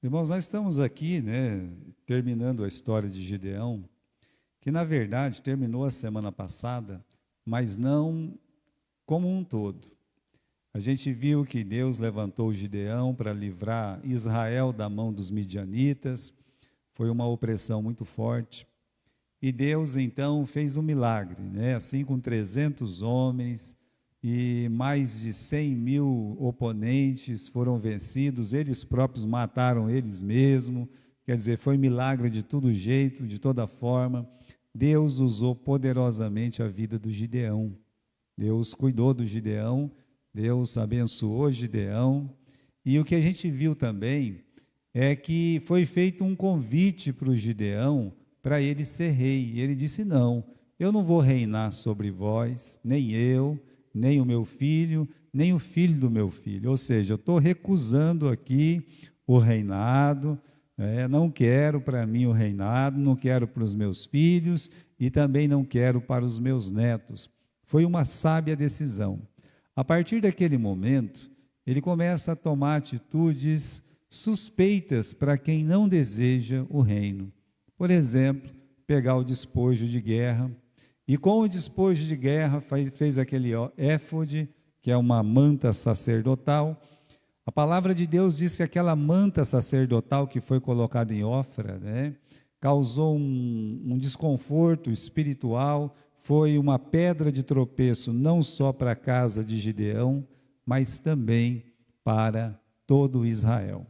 Irmãos, nós estamos aqui, terminando a história de Gideão, que na verdade terminou a semana passada, mas não como um todo. A gente viu que Deus levantou Gideão para livrar Israel da mão dos midianitas, foi uma opressão muito forte. E Deus então fez um milagre, assim com 300 homens e mais de 100.000 oponentes foram vencidos, eles próprios mataram eles mesmos, quer dizer, foi milagre de todo jeito, de toda forma. Deus usou poderosamente a vida do Gideão, Deus cuidou do Gideão, Deus abençoou Gideão, e o que a gente viu também é que foi feito um convite para o Gideão, para ele ser rei, e ele disse: não, eu não vou reinar sobre vós, nem eu, nem o meu filho, nem o filho do meu filho, ou seja, eu estou recusando aqui o reinado, não quero para mim o reinado, não quero para os meus filhos, e também não quero para os meus netos. Foi uma sábia decisão. A partir daquele momento, ele começa a tomar atitudes suspeitas para quem não deseja o reino. Por exemplo, pegar o despojo de guerra, e com o despojo de guerra fez aquele éfode, que é uma manta sacerdotal. A palavra de Deus diz que aquela manta sacerdotal que foi colocada em Ofra, causou um desconforto espiritual, foi uma pedra de tropeço não só para a casa de Gideão, mas também para todo Israel.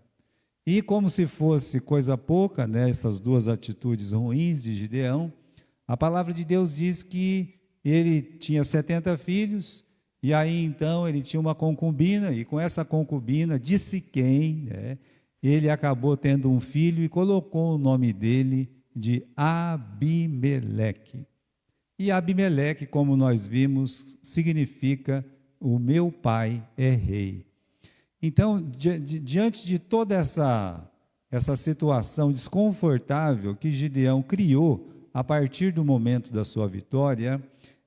E como se fosse coisa pouca, essas duas atitudes ruins de Gideão, a palavra de Deus diz que ele tinha 70 filhos, e aí então ele tinha uma concubina, e com essa concubina de Siquém, ele acabou tendo um filho e colocou o nome dele de Abimeleque. E Abimeleque, como nós vimos, significa o meu pai é rei. Então, diante de toda essa situação desconfortável que Gideão criou a partir do momento da sua vitória,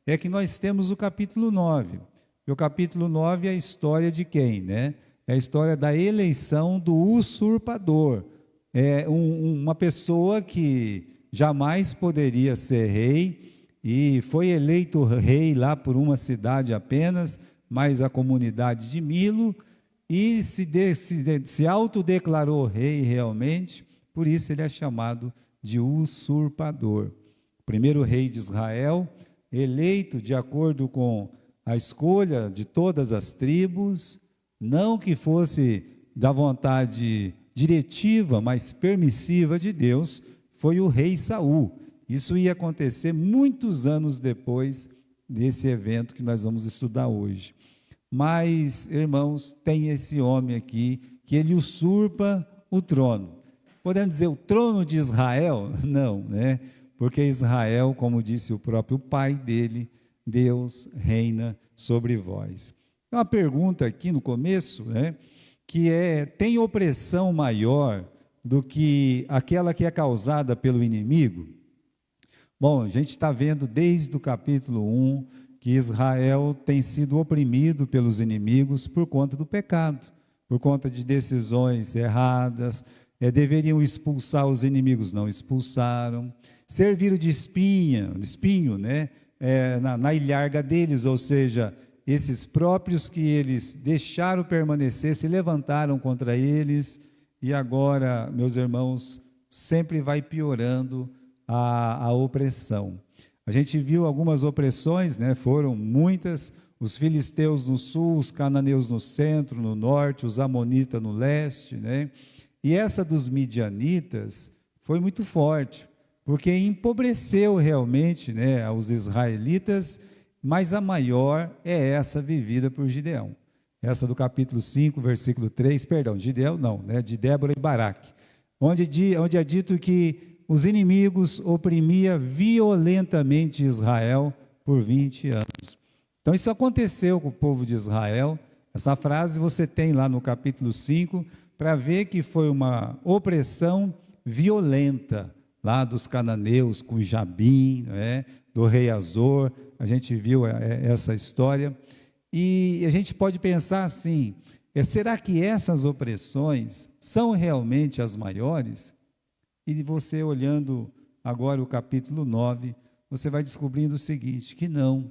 é que nós temos o capítulo 9. E o capítulo 9 é a história de quem? É a história da eleição do usurpador. É uma pessoa que jamais poderia ser rei e foi eleito rei lá por uma cidade apenas, mais a comunidade de Milo, e se autodeclarou rei realmente, por isso ele é chamado de usurpador. O primeiro rei de Israel, eleito de acordo com a escolha de todas as tribos, não que fosse da vontade diretiva, mas permissiva de Deus, foi o rei Saul. Isso ia acontecer muitos anos depois desse evento que nós vamos estudar hoje. Mas, irmãos, tem esse homem aqui, que ele usurpa o trono. Podemos dizer o trono de Israel? Não, porque Israel, como disse o próprio pai dele, Deus reina sobre vós. Uma pergunta aqui no começo, que tem opressão maior do que aquela que é causada pelo inimigo? Bom, a gente está vendo desde o capítulo 1, que Israel tem sido oprimido pelos inimigos por conta do pecado, por conta de decisões erradas, deveriam expulsar os inimigos, não expulsaram, serviram de espinho, na ilharga deles, ou seja, esses próprios que eles deixaram permanecer, se levantaram contra eles, e agora, meus irmãos, sempre vai piorando a opressão. A gente viu algumas opressões, foram muitas, os filisteus no sul, os cananeus no centro, no norte, os amonitas no leste, e essa dos midianitas foi muito forte, porque empobreceu realmente, os israelitas, mas a maior é essa vivida por Gideão. Essa do capítulo 5, versículo 3, Gideão não, de Débora e Baraque, onde é dito que os inimigos oprimiam violentamente Israel por 20 anos. Então isso aconteceu com o povo de Israel. Essa frase você tem lá no capítulo 5, para ver que foi uma opressão violenta, lá dos cananeus, com Jabim, do rei Azor, a gente viu essa história, e a gente pode pensar assim, Será que essas opressões são realmente as maiores? E você olhando agora o capítulo 9, você vai descobrindo o seguinte, que não,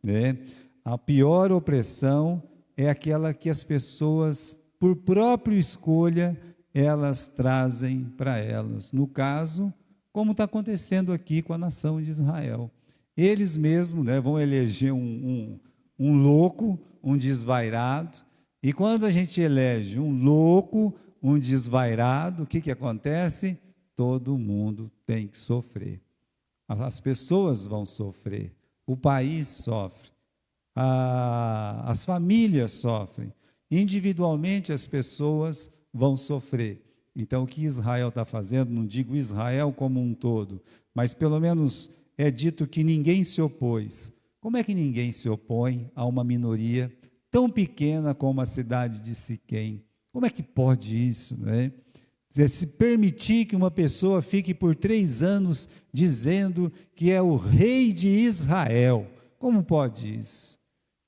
né? A pior opressão é aquela que as pessoas, por própria escolha, elas trazem para elas. No caso, como está acontecendo aqui com a nação de Israel. Eles mesmos, né, vão eleger um louco, um desvairado, e quando a gente elege um louco, um desvairado, o que acontece? Todo mundo tem que sofrer. As pessoas vão sofrer, o país sofre, as famílias sofrem, individualmente as pessoas vão sofrer. Então, o que Israel está fazendo, não digo Israel como um todo, mas pelo menos é dito que ninguém se opôs. Como é que ninguém se opõe a uma minoria tão pequena como a cidade de Siquém? Como é que pode isso, né? Se permitir que uma pessoa fique por 3 anos dizendo que é o rei de Israel, como pode isso?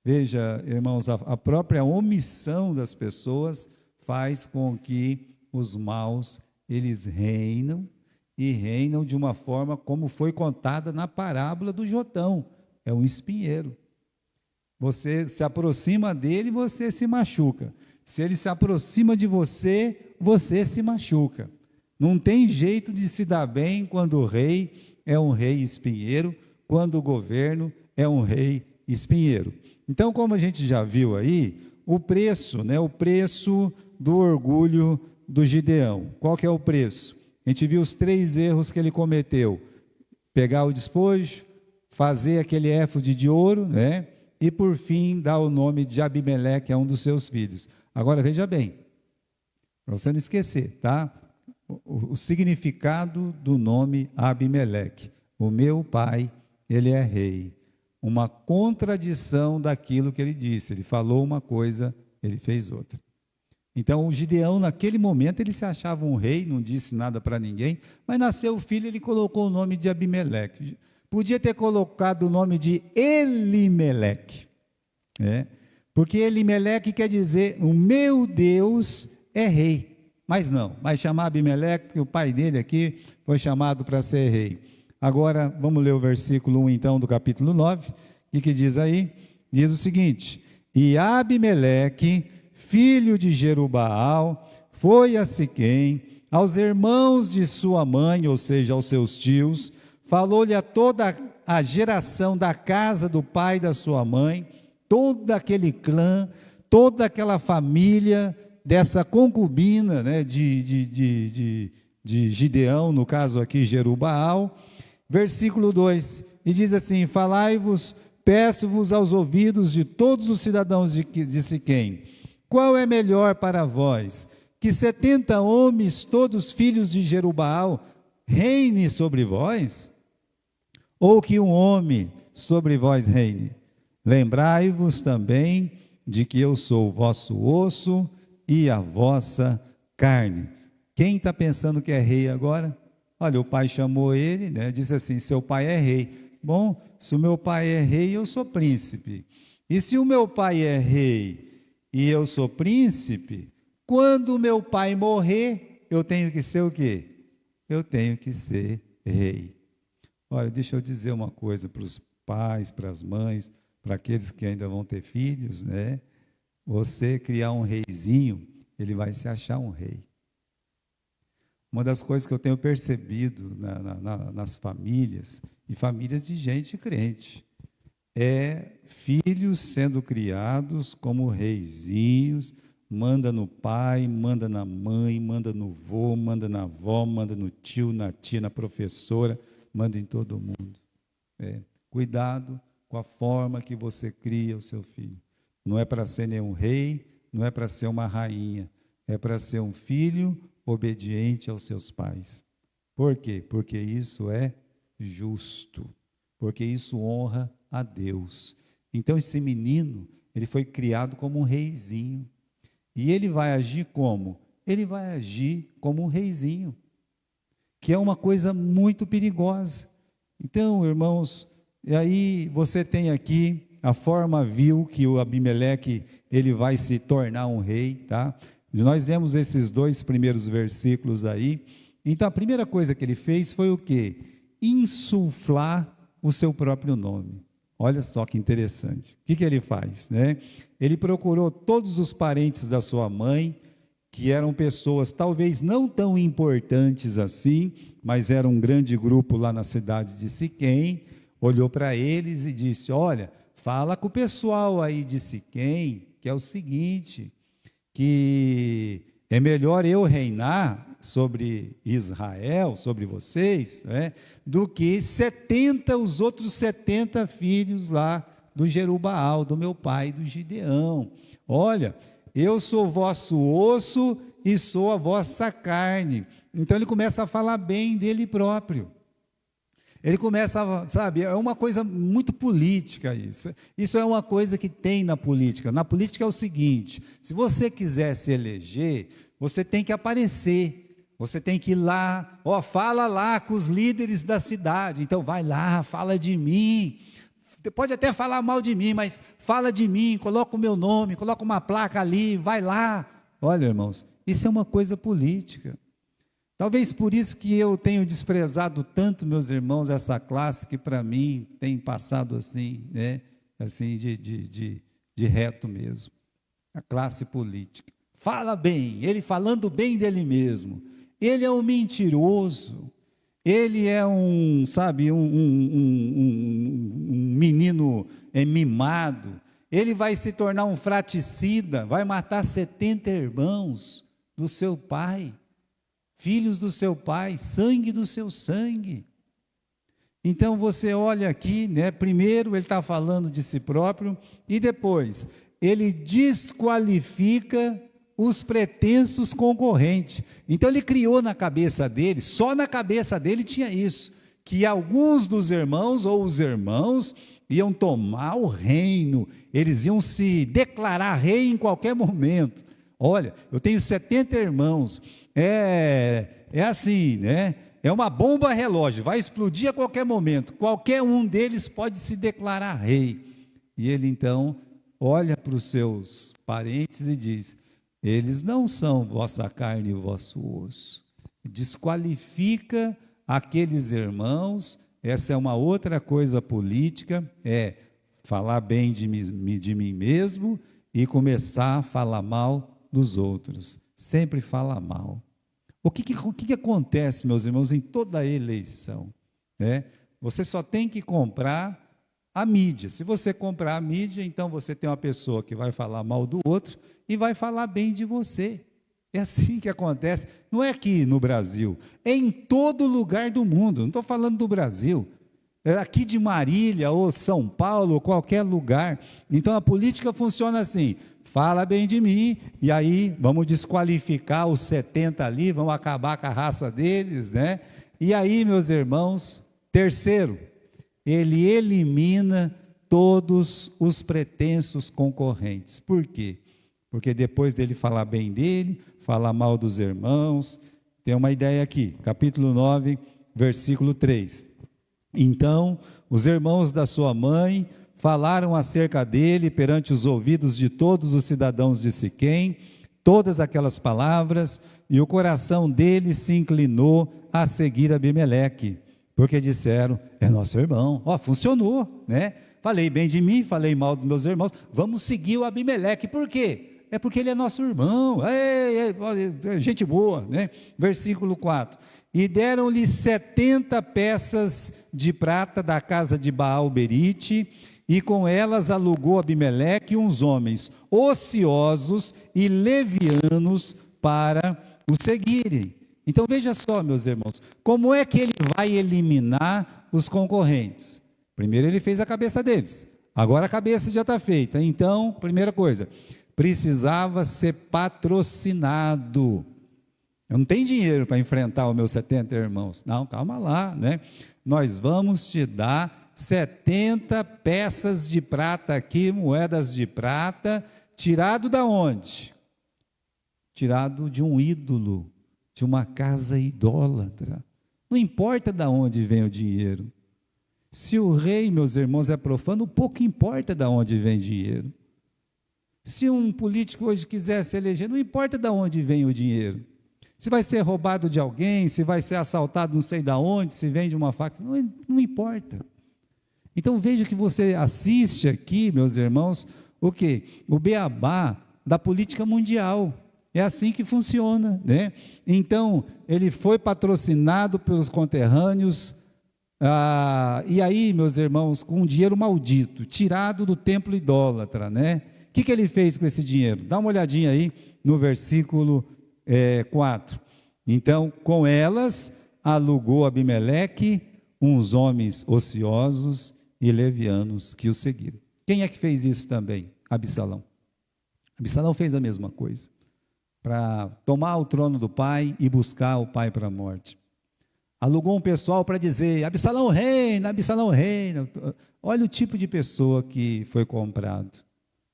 Veja, irmãos, a própria omissão das pessoas faz com que os maus, eles reinam, e reinam de uma forma como foi contada na parábola do Jotão, é um espinheiro. Você se aproxima dele, você se machuca. Se ele se aproxima de você, você se machuca. Não tem jeito de se dar bem quando o rei é um rei espinheiro, quando o governo é um rei espinheiro. Então, como a gente já viu aí, o preço, né, o preço do orgulho do Gideão. Qual que é o preço? A gente viu os 3 erros que ele cometeu: pegar o despojo, fazer aquele éfode de ouro, né? E por fim dar o nome de Abimeleque a um dos seus filhos. Agora veja bem, para você não esquecer, tá? O significado do nome Abimeleque. O meu pai, ele é rei. Uma contradição daquilo que ele disse. Ele falou uma coisa, ele fez outra. Então, o Gideão, naquele momento, ele se achava um rei, não disse nada para ninguém, mas nasceu o filho, ele colocou o nome de Abimeleque. Podia ter colocado o nome de Elimeleque, né? Porque Elimeleque quer dizer, o meu Deus é rei. Mas não, vai chamar Abimeleque, porque o pai dele aqui foi chamado para ser rei. Agora, vamos ler o versículo 1, então, do capítulo 9, e que diz aí? Diz o seguinte: e Abimeleque, filho de Jerubaal, foi a Siquém, aos irmãos de sua mãe, ou seja, aos seus tios, falou-lhe a toda a geração da casa do pai da sua mãe, todo aquele clã, toda aquela família dessa concubina, né, de Gideão, no caso aqui Jerubaal. Versículo 2, e diz assim: falai-vos, peço-vos aos ouvidos de todos os cidadãos de Siquém, qual é melhor para vós, que 70 homens, todos filhos de Jerubaal, reine sobre vós? Ou que um homem sobre vós reine? Lembrai-vos também de que eu sou o vosso osso e a vossa carne. Quem está pensando que é rei agora? Olha, o pai chamou ele, né, disse assim: seu pai é rei. Bom, se o meu pai é rei, eu sou príncipe. E se o meu pai é rei e eu sou príncipe, quando o meu pai morrer, eu tenho que ser o quê? Eu tenho que ser rei. Olha, deixa eu dizer uma coisa para os pais, para as mães, para aqueles que ainda vão ter filhos, né? Você criar um reizinho, ele vai se achar um rei. Uma das coisas que eu tenho percebido nas famílias, e famílias de gente crente, é filhos sendo criados como reizinhos, manda no pai, manda na mãe, manda no vô, manda na avó, manda no tio, na tia, na professora, manda em todo mundo. Cuidado com a forma que você cria o seu filho. Não é para ser nenhum rei, não é para ser uma rainha, é para ser um filho obediente aos seus pais. Por quê? Porque isso é justo, porque isso honra a Deus. Então esse menino, ele foi criado como um reizinho, e ele vai agir como? Ele vai agir como um reizinho, que é uma coisa muito perigosa. Então, irmãos, e aí você tem aqui a forma vil que o Abimeleque ele vai se tornar um rei, tá? Nós lemos esses 2 primeiros versículos aí. Então a primeira coisa que ele fez foi o quê? Insuflar o seu próprio nome. Olha só que interessante. O que ele faz, né? Ele procurou todos os parentes da sua mãe, que eram pessoas talvez não tão importantes assim, mas era um grande grupo lá na cidade de Siquém, olhou para eles e disse: olha, fala com o pessoal aí de Siquém, que é o seguinte, que é melhor eu reinar sobre Israel, sobre vocês, né, do que os outros 70 filhos lá do Jerubaal, do meu pai, do Gideão. Olha, eu sou vosso osso e sou a vossa carne. Então ele começa a falar bem dele próprio. Ele começa, sabe, é uma coisa muito política isso. Isso é uma coisa que tem na política. Na política é o seguinte: se você quiser se eleger, você tem que aparecer. Você tem que ir lá, fala lá com os líderes da cidade. Então vai lá, fala de mim. Pode até falar mal de mim, mas fala de mim, coloca o meu nome, coloca uma placa ali, vai lá. Olha, irmãos, isso é uma coisa política. Talvez por isso que eu tenho desprezado tanto, meus irmãos, essa classe que para mim tem passado assim, né? Assim, de reto mesmo. A classe política. Fala bem, ele falando bem dele mesmo. Ele é um mentiroso. Ele é um menino mimado. Ele vai se tornar um fraticida, vai matar 70 irmãos do seu pai, filhos do seu pai, sangue do seu sangue. Então você olha aqui, né? Primeiro ele está falando de si próprio e depois ele desqualifica os pretensos concorrentes. Então ele criou na cabeça dele, só na cabeça dele tinha isso, que alguns dos irmãos ou os irmãos iam tomar o reino, eles iam se declarar rei em qualquer momento. Olha, eu tenho 70 irmãos, é assim, né? É uma bomba relógio, vai explodir a qualquer momento, qualquer um deles pode se declarar rei. E ele então olha para os seus parentes e diz: eles não são vossa carne e vosso osso. Desqualifica aqueles irmãos. Essa é uma outra coisa política, é falar bem de mim mesmo e começar a falar mal dos outros. Sempre fala mal. O que acontece, meus irmãos, em toda eleição? Você só tem que comprar a mídia. Se você comprar a mídia, então você tem uma pessoa que vai falar mal do outro e vai falar bem de você. É assim que acontece. Não é aqui no Brasil, é em todo lugar do mundo. Não estou falando do Brasil. É aqui de Marília, ou São Paulo, ou qualquer lugar. Então a política funciona assim: fala bem de mim, e aí vamos desqualificar os 70 ali, vamos acabar com a raça deles, né? E aí, meus irmãos, terceiro, ele elimina todos os pretensos concorrentes. Por quê? Porque depois dele falar bem dele, falar mal dos irmãos, tem uma ideia aqui, capítulo 9, versículo 3. Então, os irmãos da sua mãe falaram acerca dele perante os ouvidos de todos os cidadãos de Siquém, todas aquelas palavras, e o coração dele se inclinou a seguir Abimeleque, porque disseram: é nosso irmão. Funcionou, né? Falei bem de mim, falei mal dos meus irmãos, vamos seguir o Abimeleque. Por quê? É porque ele é nosso irmão, gente boa, né? Versículo 4, e deram-lhe 70 peças de prata da casa de Baal-Berite, e com elas alugou Abimeleque uns homens ociosos e levianos para o seguirem. Então veja só, meus irmãos, como é que ele vai eliminar os concorrentes? Primeiro ele fez a cabeça deles, agora a cabeça já está feita. Então, primeira coisa, precisava ser patrocinado. Eu não tenho dinheiro para enfrentar os meus 70 irmãos. Não, calma lá, né? Nós vamos te dar 70 peças de prata aqui, moedas de prata, tirado da onde? Tirado de um ídolo, de uma casa idólatra. Não importa de onde vem o dinheiro. Se o rei, meus irmãos, é profano, pouco importa de onde vem dinheiro. Se um político hoje quiser se eleger, não importa de onde vem o dinheiro. Se vai ser roubado de alguém, se vai ser assaltado não sei de onde, se vem de uma facção, não importa. Então veja que você assiste aqui, meus irmãos, o quê? O beabá da política mundial. É assim que funciona, né? Então, ele foi patrocinado pelos conterrâneos, e aí, meus irmãos, com um dinheiro maldito, tirado do templo idólatra, né? O que ele fez com esse dinheiro? Dá uma olhadinha aí no versículo 4. Então, com elas, alugou Abimeleque uns homens ociosos e levianos que o seguiram. Quem é que fez isso também? Absalão. Absalão fez a mesma coisa, para tomar o trono do pai e buscar o pai para a morte. Alugou um pessoal para dizer, Absalão reina, Absalão reina. Olha o tipo de pessoa que foi comprado.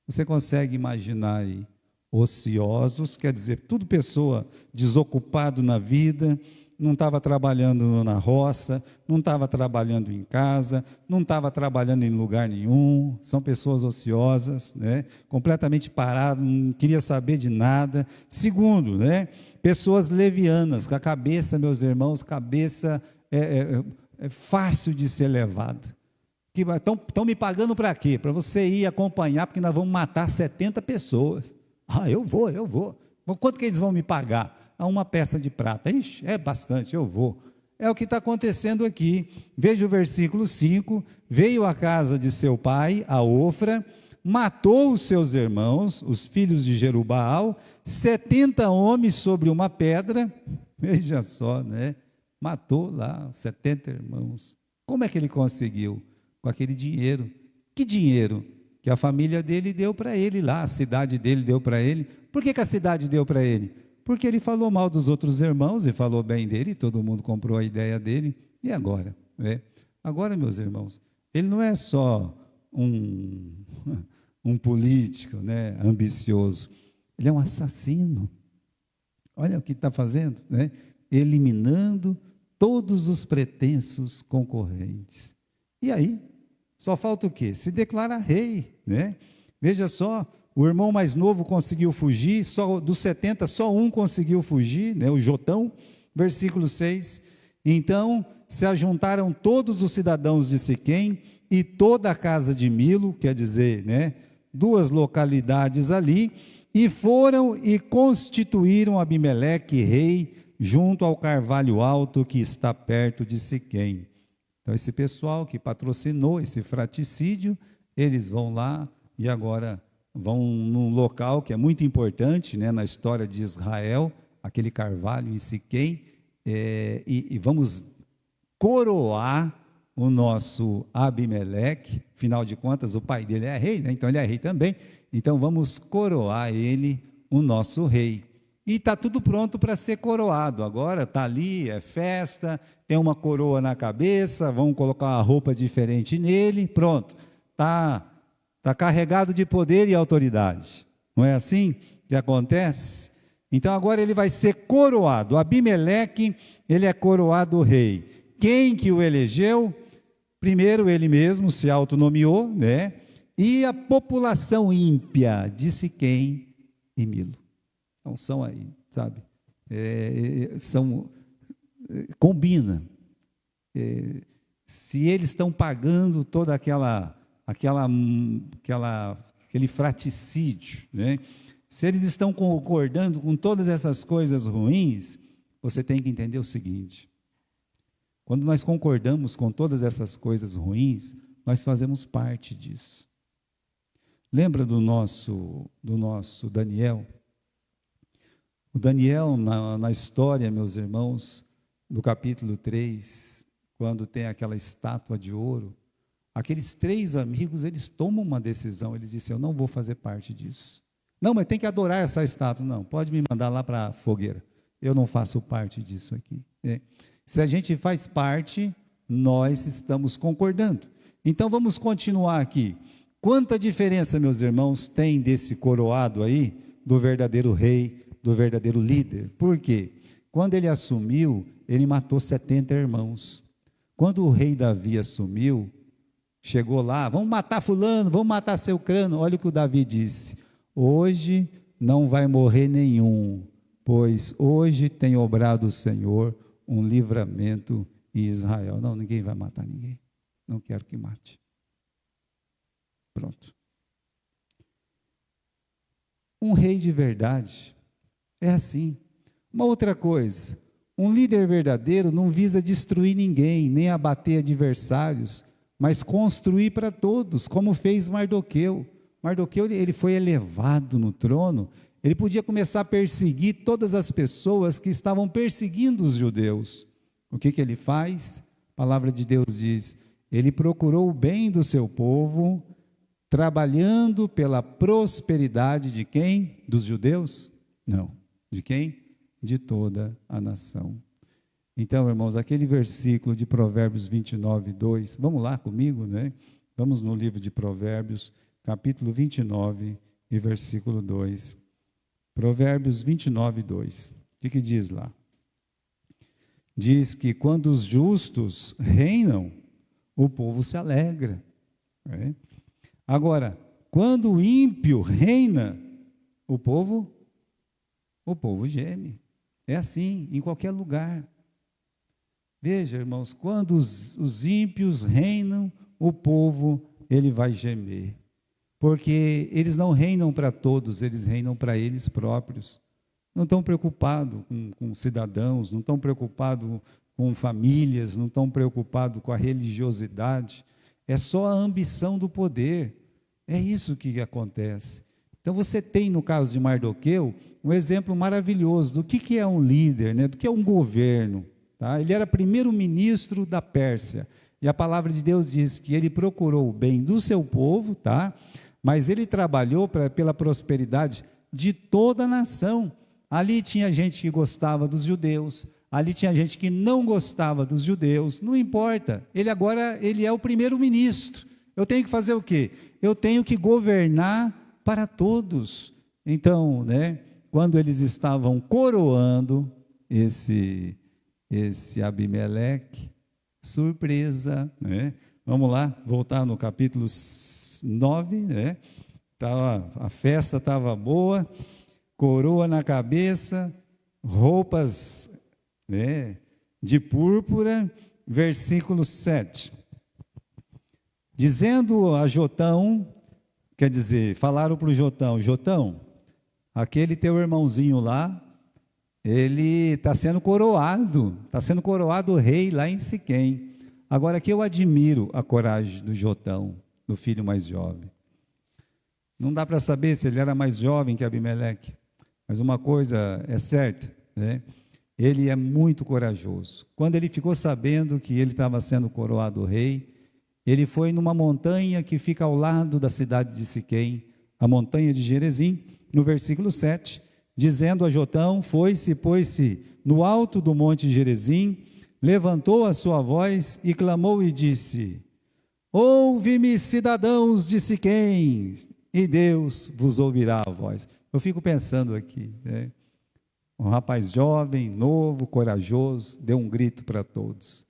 Você consegue imaginar aí? Ociosos, quer dizer, tudo pessoa desocupado na vida, não estava trabalhando na roça, não estava trabalhando em casa, não estava trabalhando em lugar nenhum, são pessoas ociosas, né? Completamente paradas, não queria saber de nada. Segundo, né? Pessoas levianas, com a cabeça, meus irmãos, cabeça é fácil de ser levada. Estão me pagando para quê? Para você ir acompanhar, porque nós vamos matar 70 pessoas. Eu vou. Quanto que eles vão me pagar? Uma peça de prata. Ixi, é bastante, eu vou. É o que está acontecendo aqui. Veja o versículo 5. Veio à casa de seu pai, a Ofra, matou os seus irmãos, os filhos de Jerubaal, 70 homens sobre uma pedra. Veja só, né? Matou lá 70 irmãos. Como é que ele conseguiu? Com aquele dinheiro. Que dinheiro? Que a família dele deu para ele lá, a cidade dele deu para ele. Por que a cidade deu para ele? Porque ele falou mal dos outros irmãos e falou bem dele, todo mundo comprou a ideia dele. E agora? Agora, meus irmãos, ele não é só um político, né, ambicioso, ele é um assassino. Olha o que está fazendo, né? Eliminando todos os pretensos concorrentes. E aí, só falta o quê? Se declarar rei, né? Veja só, o irmão mais novo conseguiu fugir, só dos 70, só um conseguiu fugir, né? O Jotão, versículo 6. Então, se ajuntaram todos os cidadãos de Siquém e toda a casa de Milo, quer dizer, né? 2 localidades ali, e foram e constituíram Abimeleque rei junto ao carvalho alto que está perto de Siquém. Então, esse pessoal que patrocinou esse fratricídio, eles vão lá e agora vão num local que é muito importante, né, na história de Israel, aquele carvalho em Siquém, e vamos coroar o nosso Abimeleque. Afinal de contas, o pai dele é rei, né? Então ele é rei também. Então vamos coroar ele, o nosso rei. E está tudo pronto para ser coroado. Agora está ali, é festa, tem uma coroa na cabeça, vão colocar uma roupa diferente nele, pronto. Está carregado de poder e autoridade. Não é assim que acontece? Então agora ele vai ser coroado. Abimeleque, ele é coroado rei. Quem que o elegeu? Primeiro ele mesmo se autonomeou, né? E a população ímpia de Siquém e Milo. Então são aí, sabe? Combina. Se eles estão pagando toda aquele fratricídio, né? Se eles estão concordando com todas essas coisas ruins, você tem que entender o seguinte: quando nós concordamos com todas essas coisas ruins, nós fazemos parte disso. Lembra do nosso Daniel? O Daniel, na história, meus irmãos, do capítulo 3, quando tem aquela estátua de ouro, aqueles 3 amigos, eles tomam uma decisão, eles dizem: eu não vou fazer parte disso. Não, mas tem que adorar essa estátua. Não, pode me mandar lá para a fogueira. Eu não faço parte disso aqui. Se a gente faz parte, nós estamos concordando. Então vamos continuar aqui. Quanta diferença, meus irmãos, tem desse coroado aí, do verdadeiro rei, do verdadeiro líder? Por quê? Quando ele assumiu, ele matou 70 irmãos. Quando o rei Davi assumiu, chegou lá, vamos matar fulano, vamos matar Ceucrano. Olha o que o Davi disse: hoje não vai morrer nenhum, pois hoje tem obrado o Senhor um livramento em Israel. Não, ninguém vai matar ninguém. Não quero que mate. Pronto. Um rei de verdade é assim. Uma outra coisa, um líder verdadeiro não visa destruir ninguém, nem abater adversários, mas construir para todos, como fez Mardoqueu. Mardoqueu, ele foi elevado no trono, ele podia começar a perseguir todas as pessoas que estavam perseguindo os judeus. O que ele faz? A palavra de Deus diz: ele procurou o bem do seu povo, trabalhando pela prosperidade de quem? Dos judeus? Não. De quem? De toda a nação. Então, irmãos, aquele versículo de Provérbios 29, 2, vamos lá comigo, né? Vamos no livro de Provérbios, capítulo 29 e versículo 2. Provérbios 29, 2. O que diz lá? Diz que quando os justos reinam, o povo se alegra. Né? Agora, quando o ímpio reina, o povo geme. É assim, em qualquer lugar. Veja, irmãos, quando os ímpios reinam, o povo, ele vai gemer. Porque eles não reinam para todos, eles reinam para eles próprios. Não estão preocupados com cidadãos, não estão preocupados com famílias, não estão preocupados com a religiosidade. É só a ambição do poder. É isso que acontece. Então você tem, no caso de Mardoqueu, um exemplo maravilhoso do que é um líder, né? Do que é um governo. Tá? Ele era primeiro-ministro da Pérsia. E a palavra de Deus diz que ele procurou o bem do seu povo, tá? Mas ele trabalhou pela prosperidade de toda a nação. Ali tinha gente que gostava dos judeus, ali tinha gente que não gostava dos judeus, não importa. Ele é o primeiro-ministro. Eu tenho que fazer o quê? Eu tenho que governar para todos. Então, né, quando eles estavam coroando esse Abimeleque, surpresa, né? Vamos lá, voltar no capítulo 9, né? A festa estava boa, coroa na cabeça, roupas, né, de púrpura, versículo 7. Dizendo a Jotão, quer dizer, falaram para o Jotão: Jotão, aquele teu irmãozinho lá, ele está sendo coroado rei lá em Siquém. Agora, que eu admiro a coragem do Jotão, do filho mais jovem. Não dá para saber se ele era mais jovem que Abimeleque, mas uma coisa é certa, né? Ele é muito corajoso. Quando ele ficou sabendo que ele estava sendo coroado rei, ele foi numa montanha que fica ao lado da cidade de Siquém, a montanha de Gerezim, no versículo 7, dizendo a Jotão, foi-se, pôs-se no alto do monte Gerezim, levantou a sua voz e clamou e disse: ouve-me, cidadãos de Siquém, e Deus vos ouvirá a voz. Eu fico pensando aqui, né? Um rapaz jovem, novo, corajoso, deu um grito para todos: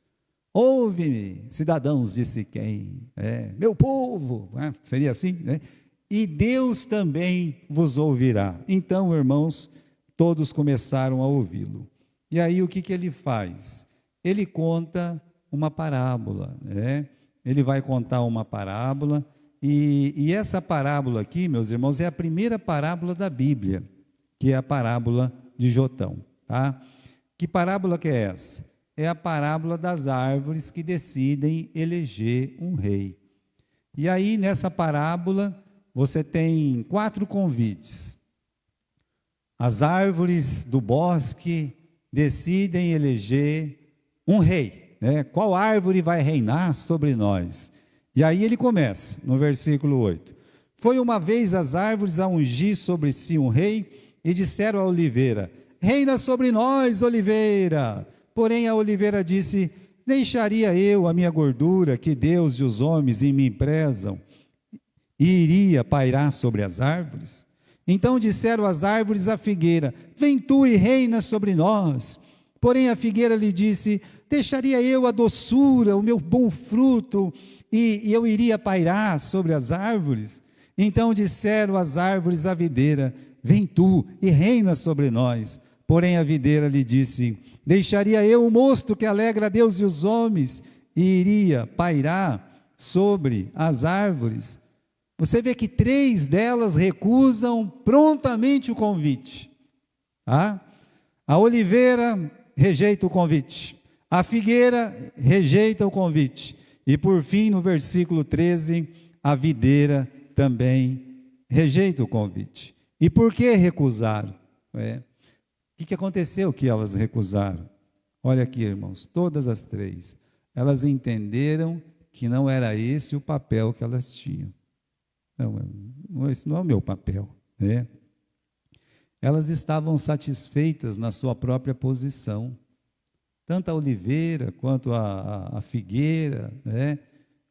ouve-me, cidadãos de Siquém, meu povo, seria assim, né? E Deus também vos ouvirá. Então, irmãos, todos começaram a ouvi-lo. E aí o que ele faz? Ele conta uma parábola, né? Ele vai contar uma parábola, e essa parábola aqui, meus irmãos, é a primeira parábola da Bíblia, que é a parábola de Jotão, tá? Que parábola que é essa? É a parábola das árvores que decidem eleger um rei. E aí, nessa parábola, você tem 4 convites. As árvores do bosque decidem eleger um rei, né? Qual árvore vai reinar sobre nós? E aí ele começa, no versículo 8. Foi uma vez as árvores a ungir sobre si um rei, e disseram à oliveira: reina sobre nós, oliveira. Porém a oliveira disse: deixaria eu a minha gordura, que Deus e os homens em mim prezam, e iria pairar sobre as árvores? Então disseram as árvores à figueira: vem tu e reina sobre nós. Porém a figueira lhe disse: deixaria eu a doçura, o meu bom fruto, e eu iria pairar sobre as árvores? Então disseram as árvores à videira: vem tu e reina sobre nós. Porém a videira lhe disse: deixaria eu o mosto que alegra a Deus e os homens, e iria pairar sobre as árvores? Você vê que 3 delas recusam prontamente o convite. A oliveira rejeita o convite, a figueira rejeita o convite, e por fim, no versículo 13, a videira também rejeita o convite. E por que recusaram? O que aconteceu que elas recusaram? Olha aqui, irmãos, todas as 3, elas entenderam que não era esse o papel que elas tinham. Não, esse não é o meu papel, né? Elas estavam satisfeitas na sua própria posição, tanto a oliveira, quanto a figueira, né?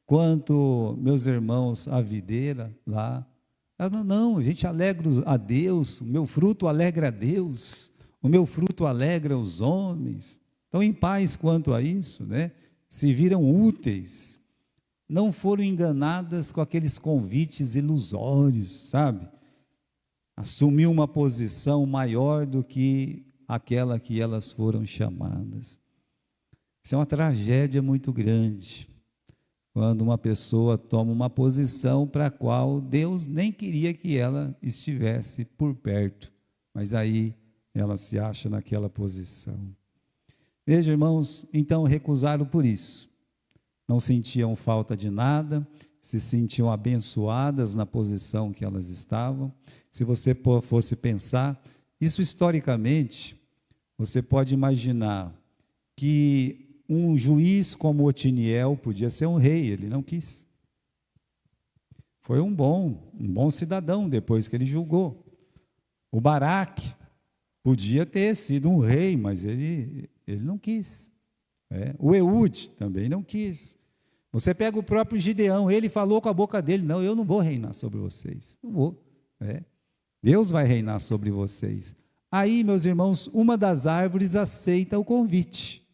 Quanto, meus irmãos, a videira lá. Não, a gente alegra a Deus, o meu fruto alegra a Deus, o meu fruto alegra os homens. Estão em paz quanto a isso, né? Se viram úteis, não foram enganadas com aqueles convites ilusórios, sabe? Assumiu uma posição maior do que aquela que elas foram chamadas. Isso é uma tragédia muito grande, quando uma pessoa toma uma posição para a qual Deus nem queria que ela estivesse por perto, mas aí ela se acha naquela posição. Veja, irmãos, então recusaram por isso. Não sentiam falta de nada, se sentiam abençoadas na posição que elas estavam. Se você fosse pensar, isso historicamente, você pode imaginar que um juiz como Otiniel podia ser um rei, ele não quis. Foi um bom cidadão depois que ele julgou. O Baraque podia ter sido um rei, mas ele não quis. O Eude também não quis. Você pega o próprio Gideão, ele falou com a boca dele: não, eu não vou reinar sobre vocês, não vou. Deus vai reinar sobre vocês. Aí, meus irmãos, uma das árvores aceita o convite.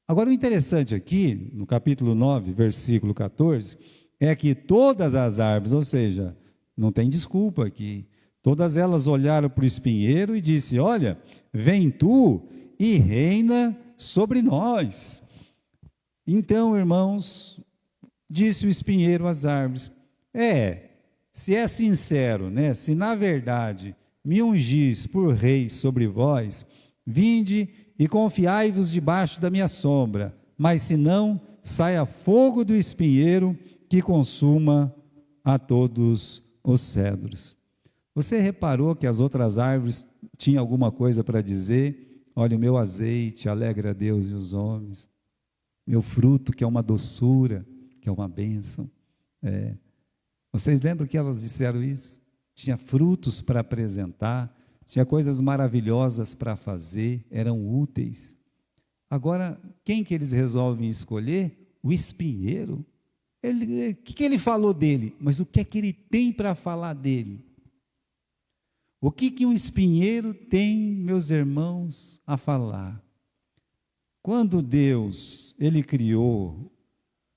Agora, o interessante aqui, no capítulo 9, versículo 14, é que todas as árvores, ou seja, não tem desculpa aqui, todas elas olharam para o espinheiro e disse: olha, vem tu e reina sobre nós. Então, irmãos, disse o espinheiro às árvores: se é sincero, né? Se na verdade me ungis por rei sobre vós, vinde e confiai-vos debaixo da minha sombra, mas se não, saia fogo do espinheiro que consuma a todos os cedros. Você reparou que as outras árvores tinham alguma coisa para dizer? Olha, o meu azeite alegra a Deus e os homens, meu fruto que é uma doçura, que é uma bênção. Vocês lembram que elas disseram isso? Tinha frutos para apresentar, tinha coisas maravilhosas para fazer, eram úteis. Agora, quem que eles resolvem escolher? O espinheiro. O que ele falou dele? Mas o que é que ele tem para falar dele? O que um espinheiro tem, meus irmãos, a falar? Quando Deus, ele criou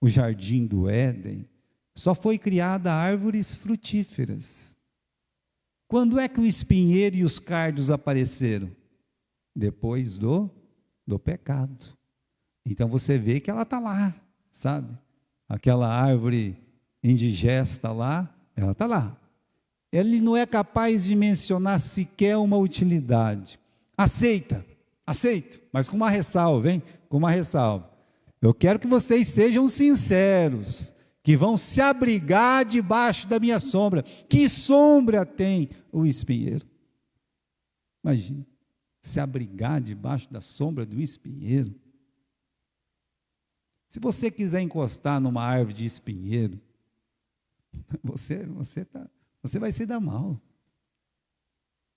o jardim do Éden, só foi criada árvores frutíferas. Quando é que o espinheiro e os cardos apareceram? Depois do pecado. Então você vê que ela está lá, sabe? Aquela árvore indigesta lá, ela está lá. Ele não é capaz de mencionar sequer uma utilidade. Aceito, mas com uma ressalva, hein? Com uma ressalva. Eu quero que vocês sejam sinceros, que vão se abrigar debaixo da minha sombra. Que sombra tem o espinheiro? Imagina, se abrigar debaixo da sombra do espinheiro. Se você quiser encostar numa árvore de espinheiro, você vai se dar mal.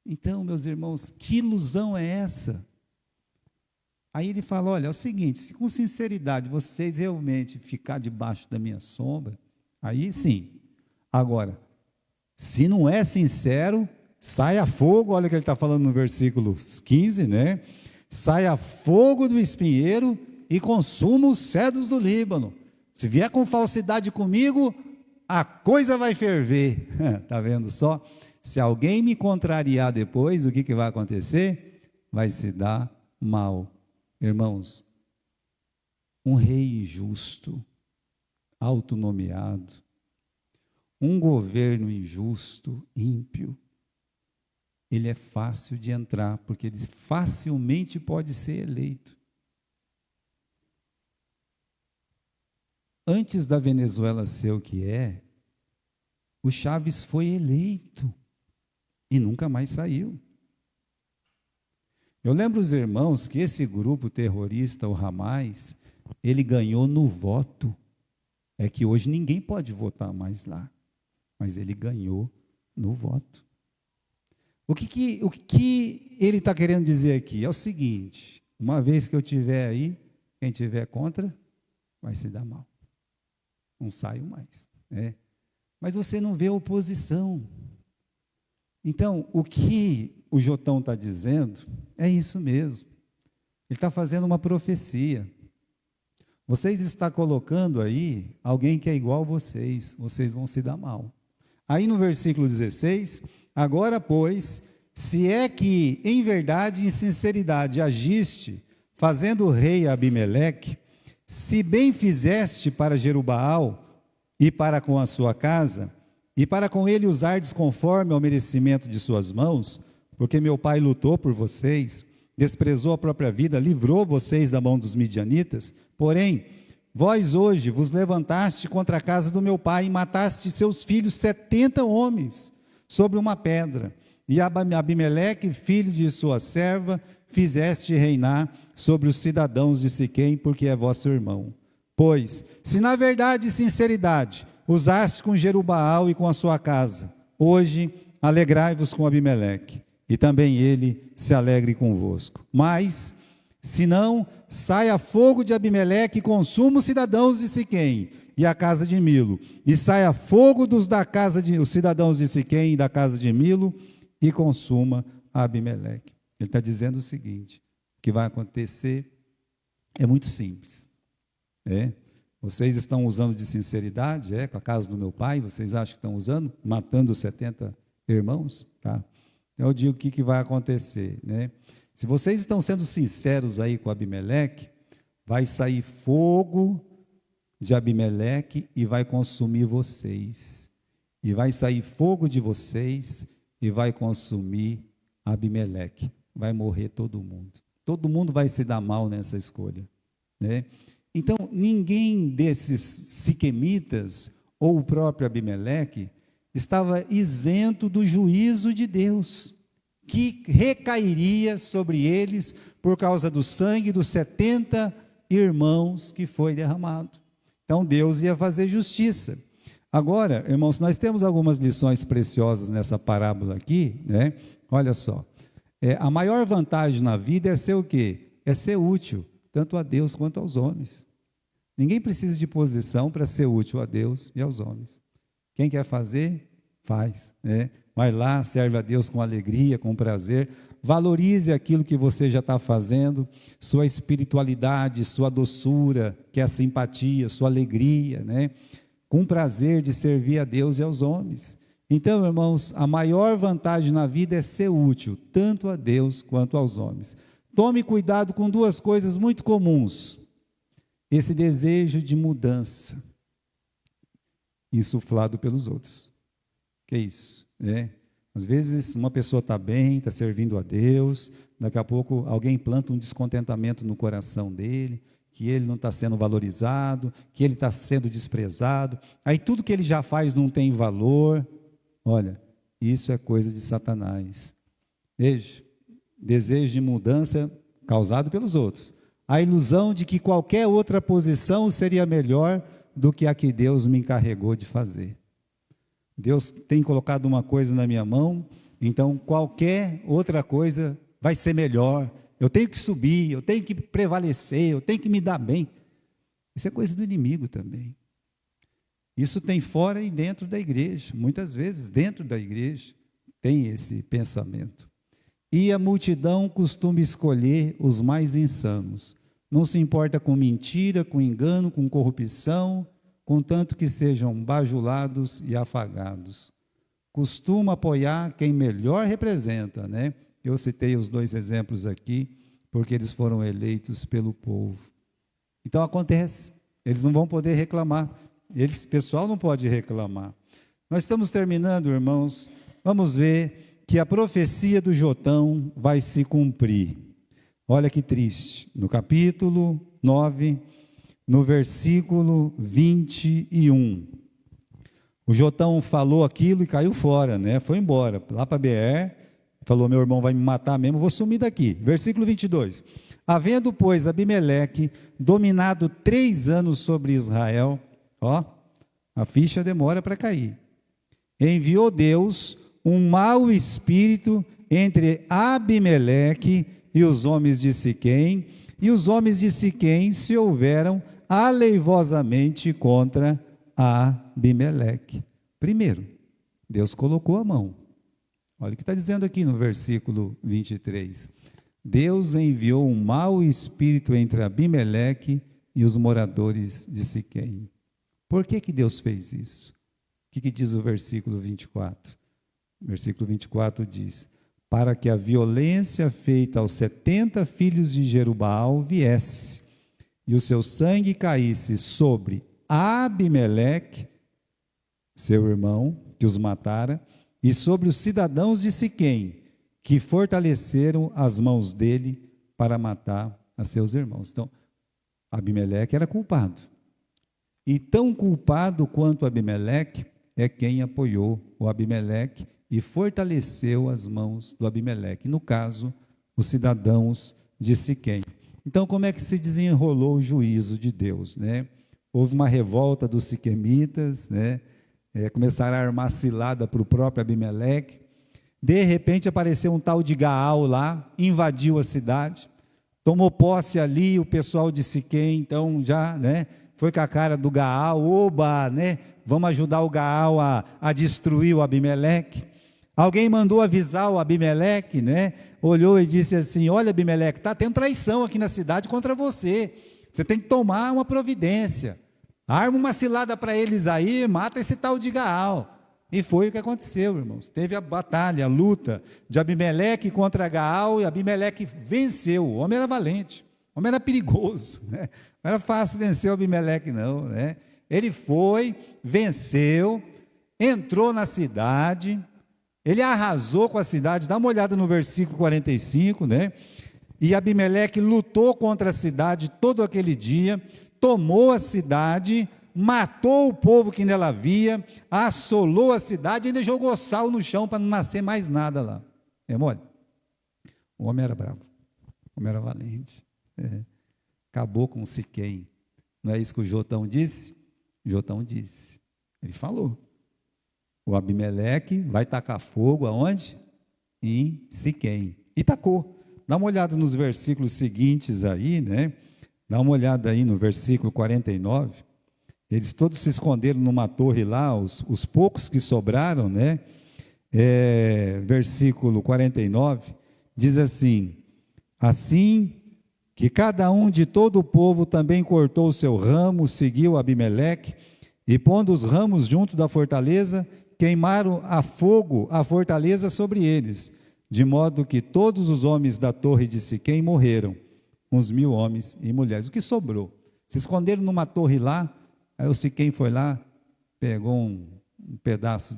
Então, meus irmãos, que ilusão é essa? Aí ele fala: olha, é o seguinte, se com sinceridade vocês realmente ficar debaixo da minha sombra, aí sim. Agora, se não é sincero, saia fogo. Olha o que ele está falando no versículo 15, né? Saia fogo do espinheiro e consumo os cedros do Líbano. Se vier com falsidade comigo, a coisa vai ferver. Está vendo só? Se alguém me contrariar depois, o que vai acontecer? Vai se dar mal. Irmãos, um rei injusto, autonomeado, um governo injusto, ímpio, ele é fácil de entrar, porque ele facilmente pode ser eleito. Antes da Venezuela ser o que é, o Chávez foi eleito e nunca mais saiu. Eu lembro os irmãos que esse grupo terrorista, o Hamas, ele ganhou no voto. É que hoje ninguém pode votar mais lá, mas ele ganhou no voto. O que ele está querendo dizer aqui é o seguinte: uma vez que eu estiver aí, quem estiver contra vai se dar mal. Não saio mais. Mas você não vê oposição. Então, o que o Jotão está dizendo é isso mesmo. Ele está fazendo uma profecia. Vocês estão colocando aí alguém que é igual a vocês vão se dar mal. Aí no versículo 16, agora, pois, se é que em verdade e em sinceridade agiste, fazendo o rei Abimeleque, se bem fizeste para Jerubaal e para com a sua casa, e para com ele usardes conforme ao merecimento de suas mãos, porque meu pai lutou por vocês, desprezou a própria vida, livrou vocês da mão dos midianitas, porém, vós hoje vos levantaste contra a casa do meu pai e mataste seus filhos 70 homens sobre uma pedra, e Abimeleque, filho de sua serva, fizeste reinar sobre os cidadãos de Siquém, porque é vosso irmão. Pois, se na verdade e sinceridade usaste com Jerubaal e com a sua casa, hoje alegrai-vos com Abimeleque, e também ele se alegre convosco. Mas, se não, saia fogo de Abimeleque e consuma os cidadãos de Siquém e a casa de Milo, e saia fogo os cidadãos de Siquém e da casa de Milo, e consuma Abimeleque. Ele está dizendo o seguinte: o que vai acontecer é muito simples. Vocês estão usando de sinceridade, com a casa do meu pai, vocês acham que estão usando, matando os 70 irmãos? Tá? Então eu digo o que vai acontecer, Se vocês estão sendo sinceros aí com Abimeleque, vai sair fogo de Abimeleque e vai consumir vocês. E vai sair fogo de vocês e vai consumir Abimeleque. Vai morrer todo mundo. Todo mundo vai se dar mal nessa escolha, Então, ninguém desses siquemitas, ou o próprio Abimeleque, estava isento do juízo de Deus, que recairia sobre eles por causa do sangue dos 70 irmãos que foi derramado. Então, Deus ia fazer justiça. Agora, irmãos, nós temos algumas lições preciosas nessa parábola aqui, Olha só, a maior vantagem na vida é ser o quê? É ser útil, tanto a Deus quanto aos homens. Ninguém precisa de posição para ser útil a Deus e aos homens. Quem quer fazer, faz. Vai lá, serve a Deus com alegria, com prazer. Valorize aquilo que você já está fazendo, sua espiritualidade, sua doçura, que é a simpatia, sua alegria, com prazer de servir a Deus e aos homens. Então, irmãos, a maior vantagem na vida é ser útil, tanto a Deus quanto aos homens. Tome cuidado com duas coisas muito comuns: esse desejo de mudança, insuflado pelos outros. Que é isso? Às vezes uma pessoa está bem, está servindo a Deus, daqui a pouco alguém planta um descontentamento no coração dele, que ele não está sendo valorizado, que ele está sendo desprezado, aí tudo que ele já faz não tem valor. Olha, isso é coisa de Satanás. Veja, desejo de mudança causado pelos outros. A ilusão de que qualquer outra posição seria melhor do que a que Deus me encarregou de fazer. Deus tem colocado uma coisa na minha mão, então qualquer outra coisa vai ser melhor. Eu tenho que subir, eu tenho que prevalecer, eu tenho que me dar bem. Isso é coisa do inimigo também. Isso tem fora e dentro da igreja. Muitas vezes dentro da igreja tem esse pensamento. E a multidão costuma escolher os mais insanos, não se importa com mentira, com engano, com corrupção, contanto que sejam bajulados e afagados. Costuma apoiar quem melhor representa, né? Eu citei os 2 exemplos aqui, porque eles foram eleitos pelo povo. Então acontece, eles não vão poder reclamar, o pessoal não pode reclamar. Nós estamos terminando, irmãos, vamos ver que a profecia do Jotão vai se cumprir. Olha que triste, no capítulo 9, no versículo 21. O Jotão falou aquilo e caiu fora, né? Foi embora, lá para BR, falou, meu irmão vai me matar mesmo, vou sumir daqui. Versículo 22. Havendo, pois, Abimeleque dominado 3 anos sobre Israel, ó, a ficha demora para cair. Enviou Deus um mau espírito entre Abimeleque e os homens de Siquém, e os homens de Siquém se houveram aleivosamente contra Abimeleque. Primeiro, Deus colocou a mão. Olha o que está dizendo aqui no versículo 23. Deus enviou um mau espírito entre Abimeleque e os moradores de Siquém. Por que Deus fez isso? O que diz o versículo 24? O versículo 24 diz, para que a violência feita aos 70 filhos de Jerubaal viesse, e o seu sangue caísse sobre Abimeleque, seu irmão, que os matara, e sobre os cidadãos de Siquém, que fortaleceram as mãos dele para matar a seus irmãos. Então, Abimeleque era culpado. E tão culpado quanto Abimeleque é quem apoiou o Abimeleque e fortaleceu as mãos do Abimeleque, no caso, os cidadãos de Siquém. Então, como é que se desenrolou o juízo de Deus, né? Houve uma revolta dos siquemitas, né? Começaram a armar cilada para o próprio Abimeleque. De repente apareceu um tal de Gaal lá, invadiu a cidade, tomou posse ali, o pessoal de Siquém, então já, né, foi com a cara do Gaal, oba, né, vamos ajudar o Gaal a destruir o Abimeleque. Alguém mandou avisar o Abimeleque, né, olhou e disse assim, olha Abimeleque, está tendo traição aqui na cidade contra você, você tem que tomar uma providência, arma uma cilada para eles aí, mata esse tal de Gaal. E foi o que aconteceu, irmãos. Teve a batalha, a luta de Abimeleque contra Gaal, e Abimeleque venceu. O homem era valente, o homem era perigoso, né? Não era fácil vencer o Abimeleque, não, né? Ele foi, venceu, entrou na cidade, ele arrasou com a cidade. Dá uma olhada no versículo 45, né? E Abimeleque lutou contra a cidade todo aquele dia, tomou a cidade, matou o povo que nela havia, assolou a cidade e ainda jogou sal no chão para não nascer mais nada lá. É mole? O homem era bravo, o homem era valente. Acabou com Siquém. Não é isso que o Jotão disse? Jotão disse. Ele falou. O Abimeleque vai tacar fogo aonde? Em Siquém. E tacou. Dá uma olhada nos versículos seguintes aí, né? Dá uma olhada aí no versículo 49. Eles todos se esconderam numa torre lá, os poucos que sobraram, né? Versículo 49, diz assim, assim que cada um de todo o povo também cortou o seu ramo, seguiu Abimeleque, e pondo os ramos junto da fortaleza, queimaram a fogo a fortaleza sobre eles, de modo que todos os homens da torre de Siquém morreram, uns 1000 homens e mulheres. O que sobrou? Se esconderam numa torre lá. Aí o Siquém foi lá, pegou um pedaço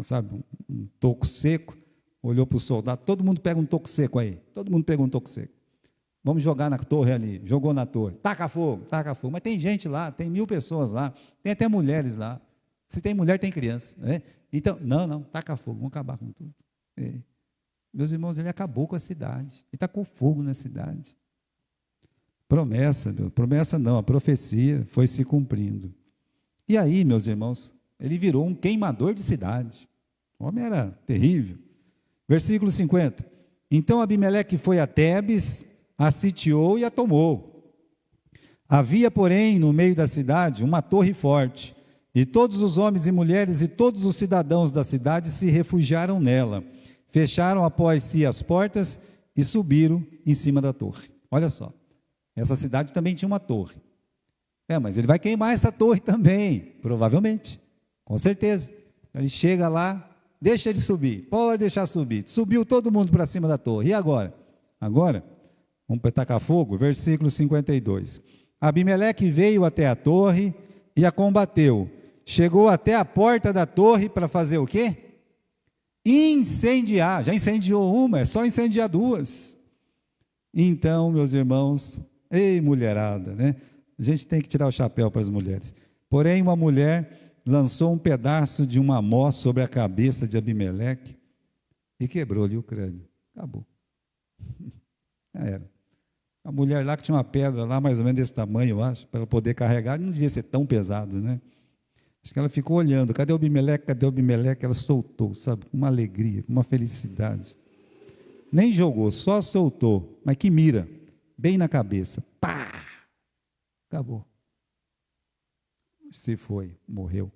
sabe, um toco seco, olhou para o soldado, todo mundo pega um toco seco aí, todo mundo pegou um toco seco, vamos jogar na torre ali, jogou na torre, taca fogo, mas tem gente lá, tem 1000 pessoas lá, tem até mulheres lá, se tem mulher tem criança, né? Então, não, taca fogo, vamos acabar com tudo. Meus irmãos, ele acabou com a cidade, ele tacou fogo na cidade. Promessa não, a profecia foi se cumprindo. E aí, meus irmãos, ele virou um queimador de cidade. O homem era terrível. Versículo 50. Então Abimeleque foi a Tebes, a sitiou e a tomou. Havia, porém, no meio da cidade, uma torre forte, e todos os homens e mulheres e todos os cidadãos da cidade se refugiaram nela. Fecharam após si as portas e subiram em cima da torre. Olha só. Essa cidade também tinha uma torre. Mas ele vai queimar essa torre também, provavelmente, com certeza. Ele chega lá, deixa ele subir, pode deixar subir. Subiu todo mundo para cima da torre. E agora? Agora, vamos tacar fogo, versículo 52. Abimeleque veio até a torre e a combateu. Chegou até a porta da torre para fazer o quê? Incendiar. Já incendiou uma, é só incendiar duas. Então, meus irmãos, ei mulherada, né? A gente tem que tirar o chapéu para as mulheres. Porém, uma mulher lançou um pedaço de uma mó sobre a cabeça de Abimeleque e quebrou-lhe o crânio. Acabou. Já era. A mulher lá que tinha uma pedra lá, mais ou menos desse tamanho, eu acho, para ela poder carregar, não devia ser tão pesado, né? Acho que ela ficou olhando, cadê o Abimeleque, cadê o Abimeleque? Ela soltou, sabe, com uma alegria, com uma felicidade. Nem jogou, só soltou, mas que mira, bem na cabeça. Pá! Acabou. Se foi, morreu.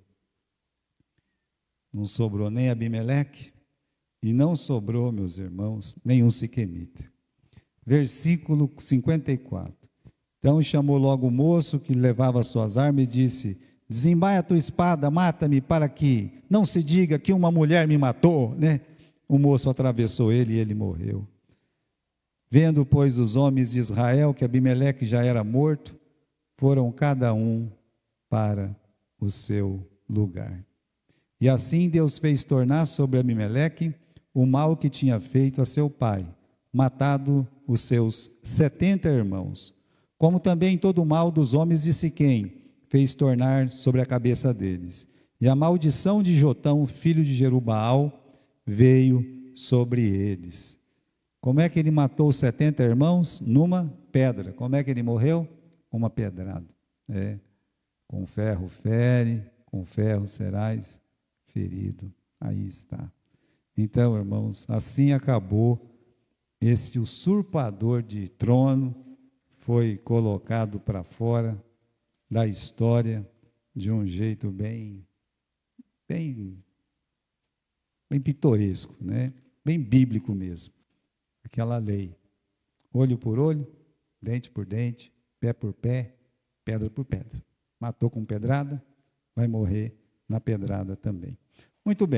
Não sobrou nem Abimeleque, e não sobrou, meus irmãos, nenhum siquemita. Versículo 54. Então chamou logo o moço que levava as suas armas e disse: desembaia a tua espada, mata-me, para que não se diga que uma mulher me matou, né? O moço atravessou ele e ele morreu. Vendo, pois, os homens de Israel que Abimeleque já era morto, foram cada um para o seu lugar. E assim Deus fez tornar sobre Abimeleque o mal que tinha feito a seu pai, matado os seus 70 irmãos, como também todo o mal dos homens de Siquém fez tornar sobre a cabeça deles. E a maldição de Jotão, filho de Jerubaal, veio sobre eles. Como é que ele matou os 70 irmãos? Numa pedra. Como é que ele morreu? Com uma pedrada. Com ferro fere, com ferro serás ferido. Aí está. Então, irmãos, assim acabou esse usurpador de trono, foi colocado para fora da história de um jeito bem pitoresco, né? Bem bíblico mesmo. Aquela lei, olho por olho, dente por dente, pé por pé, pedra por pedra. Matou com pedrada, vai morrer na pedrada também. Muito bem.